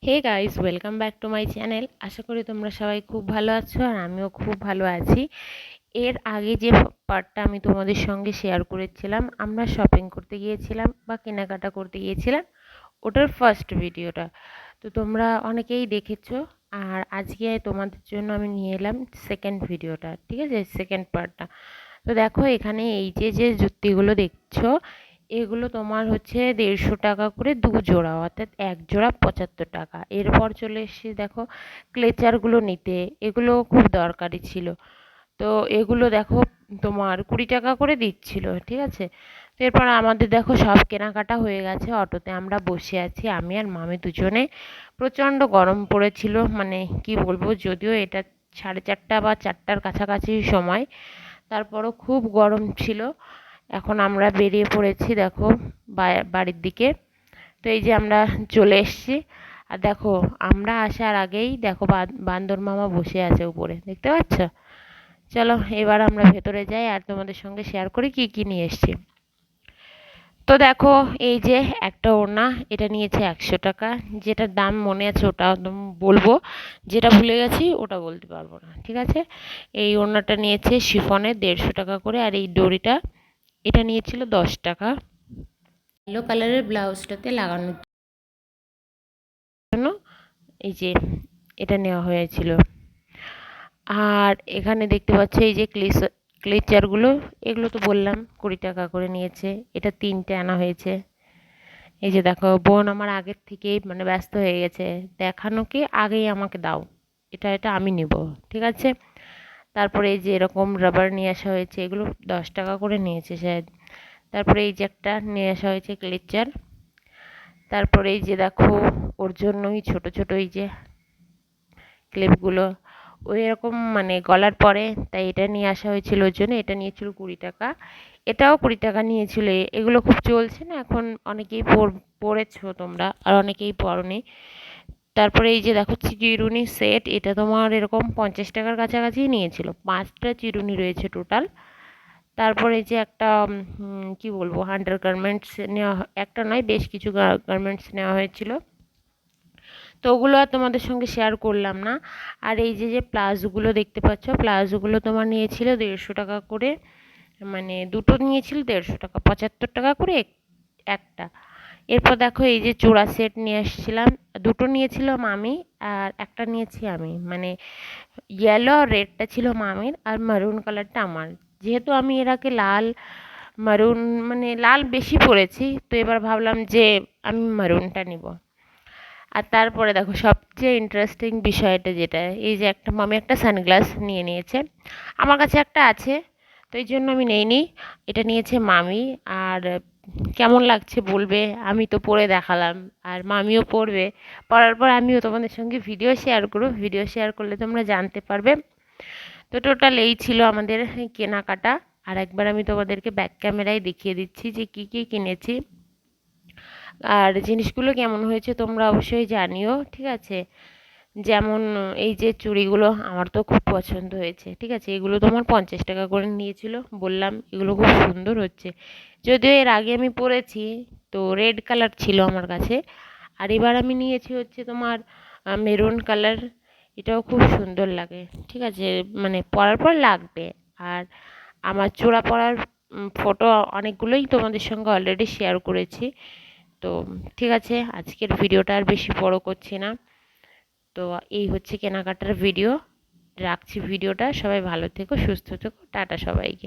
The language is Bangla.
Hey guys, welcome back to my channel. আশা করি তোমরা সবাই খুব ভালো আছো আর আমিও খুব ভালো আছি। এর আগে যে পার্টটা আমি তোমাদের সঙ্গে শেয়ার করেছিলাম, আমরা শপিং করতে গিয়েছিলাম বা কেনাকাটা করতে গিয়েছিলাম, ওটার ফার্স্ট ভিডিওটা তো তোমরা অনেকেই দেখেছো। আর আজকে তোমাদের জন্য আমি নিয়ে এলাম সেকেন্ড ভিডিওটা, ঠিক আছে, সেকেন্ড পার্টটা। তো দেখো, এখানে এই যে যে জুতিগুলো দেখছো, এগুলো তোমার হচ্ছে 150 টাকা করে দু জোড়া, অর্থাৎ এক জোড়া 75 টাকা। এরপর চলে এসেছি দেখো ক্লেচারগুলো নিতে, এগুলো খুব দরকারি ছিল। তো এগুলো দেখো তোমার 20 টাকা করে দিচ্ছিল, ঠিক আছে। তো এরপর আমাদের দেখো সব কেনাকাটা হয়ে গেছে, অটোতে আমরা বসে আছি, আমি আর মামি দুজনে। প্রচণ্ড গরম পড়েছিল, মানে কি বলবো, যদিও এটা 4:30 বা 4টার কাছাকাছি সময়, তারপরও খুব গরম ছিল। এখন আমরা বেরিয়ে পড়েছি দেখো বাড়ির দিকে। তো এই যে আমরা চলে এসেছি। আর দেখো, আমরা আসার আগেই দেখো বান্দর মামা বসে আছে উপরে, দেখতে পাচ্ছ? চলো এবার আমরা ভেতরে যাই আর তোমাদের সঙ্গে শেয়ার করি কি কি নিয়ে এসেছি। তো দেখো, এই যে একটা ওড়না, এটা নিয়েছে 100 টাকা। যেটার দাম মনে আছে ওটা একদম বলবো, যেটা ভুলে গেছি ওটা বলতে পারবো না, ঠিক আছে। এই ওড়নাটা নিয়েছে শিফনের 150 টাকা করে, আর এই দড়িটা এটা নিয়েছিল 10 টাকা। ইয়েলো কালারের ব্লাউজটাতে লাগানোর জন্য এই যে এটা নেওয়া হয়েছিল। আর এখানে দেখতে পাচ্ছ এই যে ক্লেচারগুলো, এগুলো তো বললাম 20 টাকা করে নিয়েছে। এটা 3টে আনা হয়েছে। এই যে দেখো, বোন আমার আগের থেকেই মানে ব্যস্ত হয়ে গেছে, দেখানো কি আগেই আমাকে দাও, এটা এটা আমি নিব, ঠিক আছে। তারপরে এই যে এরকম রাবার নিয়ে আসা হয়েছে, এগুলো 10 টাকা করে নিয়েছে শায়দ। তারপরে এই যে একটা নিয়ে আসা হয়েছে ক্লেচার। তারপরে এই যে দেখো, ওর জন্যই ছোট ছোট এই যে ক্লিপগুলো, ওই এরকম মানে গলার পরে, তাই এটা নিয়ে আসা হয়েছিল ওর জন্য। এটা নিয়েছিল 20 টাকা। এটাও 20 টাকা নিয়েছিল। এগুলো খুব চলছে না এখন, অনেকেই পড়েছো তোমরা আর অনেকেই পড়োনি। তারপরে এই যে দেখো চিরুনি সেট, এটা তোমার এরকম 50 টাকার কাছাকাছি নিয়েছিল। 5টা চিরুনি রয়েছে টোটাল। তারপরে এই যে একটা কি বলবো, আন্ডার গার্মেন্টস নেওয়া, একটা নয় বেশ কিছু গার্মেন্টস নেওয়া হয়েছিল। তো ওগুলো আর তোমাদের সঙ্গে শেয়ার করলাম না। আর এই যে যে প্লাজোগুলো দেখতে পাচ্ছ, প্লাজোগুলো তোমার নিয়েছিল 150 টাকা করে, মানে দুটো নিয়েছিল 150 টাকা, 75 টাকা করে একটা। এরপর দেখো এই যে চূড়া সেট নিয়ে এসেছিলাম, দুটো নিয়েছিল মামি আর একটা নিয়েছি আমি, মানে ইয়েলো আর রেডটা ছিল মামির আর মারুন কালারটা আমার। যেহেতু আমি এর আগে লাল মারুন, মানে লাল বেশি পরেছি, তো এবার ভাবলাম যে আমি মারুনটা নিব। আর তারপরে দেখো সবচেয়ে ইন্টারেস্টিং বিষয়টা যেটা, এই যে একটা মামি একটা সানগ্লাস নিয়ে নিয়েছে, আমার কাছে একটা আছে, তো এই জন্য আমি নেইনি। এটা নিয়েছে মামি। আর কেমন লাগছে বলবে, আমি তো পরে দেখালাম আর মামিও পরবে, পরার পর আমিও তোমাদের সঙ্গে ভিডিও শেয়ার করব, ভিডিও শেয়ার করলে তোমরা জানতে পারবে। তো টোটাল এই ছিল আমাদের কেনাকাটা। আর একবার আমি তোমাদেরকে ব্যাক ক্যামেরায় দেখিয়ে দিচ্ছি যে কি কি কিনেছি। আর জিনিসগুলো কেমন হয়েছে তোমরা অবশ্যই জানিও, ঠিক আছে। যেমন এই যে চুড়িগুলো আমার তো খুব পছন্দ হয়েছে, ঠিক আছে। এগুলো তোমার 50 টাকা করে নিয়েছিল, বললাম এগুলো খুব সুন্দর হচ্ছে। যদিও এর আগে আমি পরেছি, তো রেড কালার ছিল আমার কাছে। আর এবার আমি নিয়েছি হচ্ছে তোমার মেরুন কালার, এটাও খুব সুন্দর লাগে, ঠিক আছে, মানে পরার পর লাগবে। আর আমার চূড়া পরার ফটো অনেকগুলোই তোমাদের সঙ্গে অলরেডি শেয়ার করেছি। তো ঠিক আছে, আজকের ভিডিওটা আর বেশি বড় করছি না। তো এই হচ্ছে কেনাকাটার ভিডিও, রাখছি ভিডিওটা। সবাই ভালো থেকো, সুস্থ থেকো, টাটা সবাইকে।